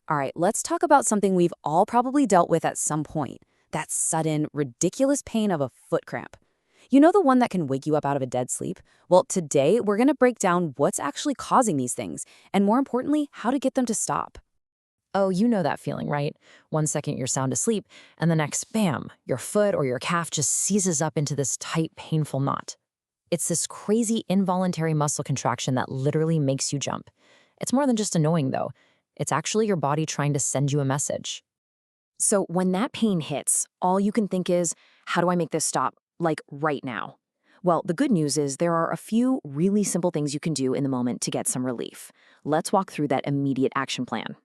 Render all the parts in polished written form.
All right, let's talk about something we've all probably dealt with at some point. That sudden, ridiculous pain of a foot cramp. You know, the one that can wake you up out of a dead sleep? Well, today we're going to break down what's actually causing these things, and more importantly, how to get them to stop. Oh, you know that feeling, right? One second you're sound asleep, and the next, bam, your foot or your calf just seizes up into this tight, painful knot. It's this crazy involuntary muscle contraction that literally makes you jump. It's more than just annoying, though. It's actually your body trying to send you a message. So when that pain hits, all you can think is, how do I make this stop? Like right now. Well, the good news is there are a few really simple things you can do in the moment to get some relief. Let's walk through that immediate action plan.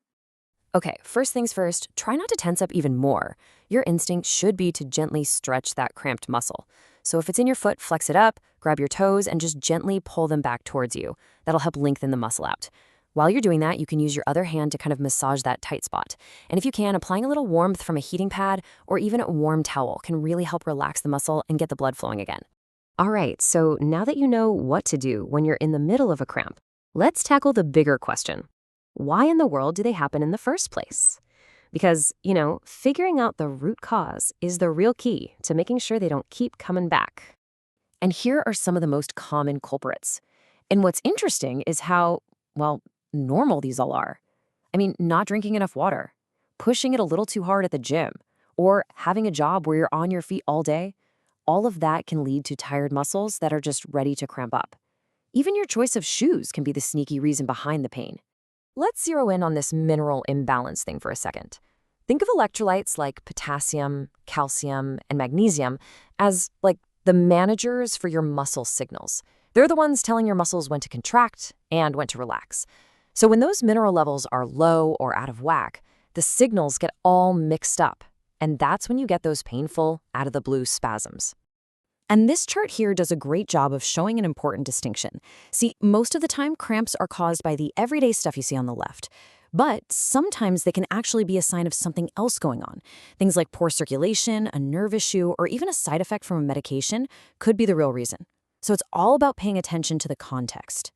Okay, first things first, try not to tense up even more. Your instinct should be to gently stretch that cramped muscle. So if it's in your foot, flex it up, grab your toes, and just gently pull them back towards you. That'll help lengthen the muscle out. While you're doing that, you can use your other hand to kind of massage that tight spot. And if you can, applying a little warmth from a heating pad or even a warm towel can really help relax the muscle and get the blood flowing again. All right, so now that you know what to do when you're in the middle of a cramp, let's tackle the bigger question. Why in the world do they happen in the first place? Because, figuring out the root cause is the real key to making sure they don't keep coming back. And here are some of the most common culprits. And what's interesting is how, normal these all are. I mean, not drinking enough water, pushing it a little too hard at the gym, or having a job where you're on your feet all day. All of that can lead to tired muscles that are just ready to cramp up. Even your choice of shoes can be the sneaky reason behind the pain. Let's zero in on this mineral imbalance thing for a second. Think of electrolytes like potassium, calcium, and magnesium as like the managers for your muscle signals. They're the ones telling your muscles when to contract and when to relax. So when those mineral levels are low or out of whack, the signals get all mixed up. And that's when you get those painful, out-of-the-blue spasms. And this chart here does a great job of showing an important distinction. See, most of the time, cramps are caused by the everyday stuff you see on the left. But sometimes they can actually be a sign of something else going on. Things like poor circulation, a nerve issue, or even a side effect from a medication could be the real reason. So it's all about paying attention to the context.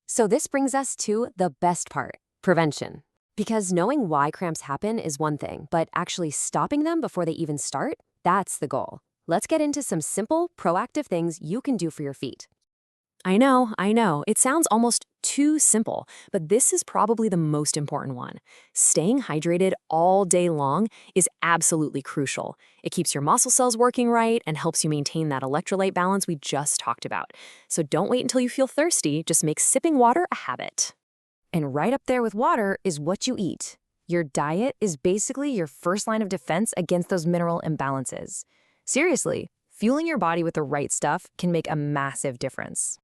So this brings us to the best part, prevention. Because knowing why cramps happen is one thing, but actually stopping them before they even start, that's the goal. Let's get into some simple, proactive things you can do for your feet. I know. It sounds almost too simple, but this is probably the most important one. Staying hydrated all day long is absolutely crucial. It keeps your muscle cells working right and helps you maintain that electrolyte balance we just talked about. So don't wait until you feel thirsty, just make sipping water a habit. And right up there with water is what you eat. Your diet is basically your first line of defense against those mineral imbalances. Seriously, fueling your body with the right stuff can make a massive difference.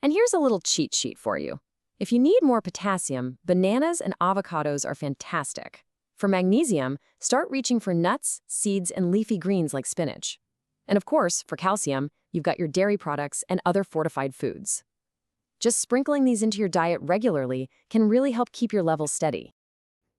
And here's a little cheat sheet for you. If you need more potassium, bananas and avocados are fantastic. For magnesium, start reaching for nuts, seeds, and leafy greens like spinach. And of course, for calcium, you've got your dairy products and other fortified foods. Just sprinkling these into your diet regularly can really help keep your levels steady.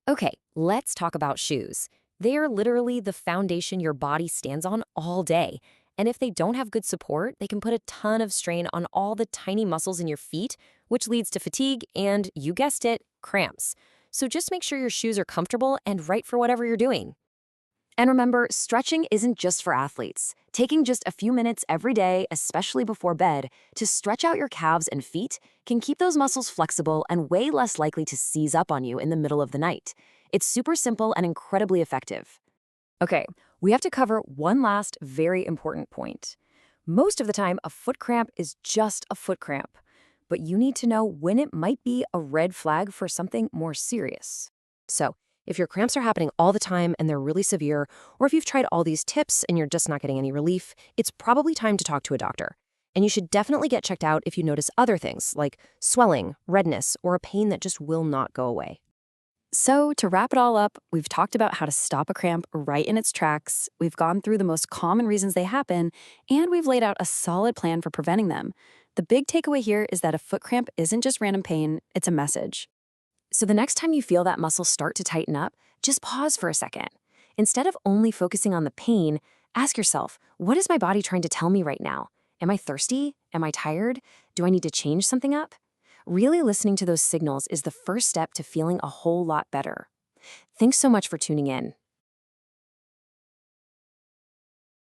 Okay, let's talk about shoes. They are literally the foundation your body stands on all day. And if they don't have good support, they can put a ton of strain on all the tiny muscles in your feet, which leads to fatigue and, you guessed it, cramps. So just make sure your shoes are comfortable and right for whatever you're doing. And remember, stretching isn't just for athletes. Taking just a few minutes every day, especially before bed, to stretch out your calves and feet can keep those muscles flexible and way less likely to seize up on you in the middle of the night. It's super simple and incredibly effective. Okay, we have to cover one last very important point. Most of the time, a foot cramp is just a foot cramp, but you need to know when it might be a red flag for something more serious. So, if your cramps are happening all the time and they're really severe, or if you've tried all these tips and you're just not getting any relief, it's probably time to talk to a doctor. And you should definitely get checked out if you notice other things like swelling, redness, or a pain that just will not go away. So to wrap it all up, we've talked about how to stop a cramp right in its tracks, we've gone through the most common reasons they happen, and we've laid out a solid plan for preventing them. The big takeaway here is that a foot cramp isn't just random pain, it's a message. So the next time you feel that muscle start to tighten up, just pause for a second. Instead of only focusing on the pain, ask yourself, what is my body trying to tell me right now? Am I thirsty? Am I tired? Do I need to change something up? Really listening to those signals is the first step to feeling a whole lot better. Thanks so much for tuning in.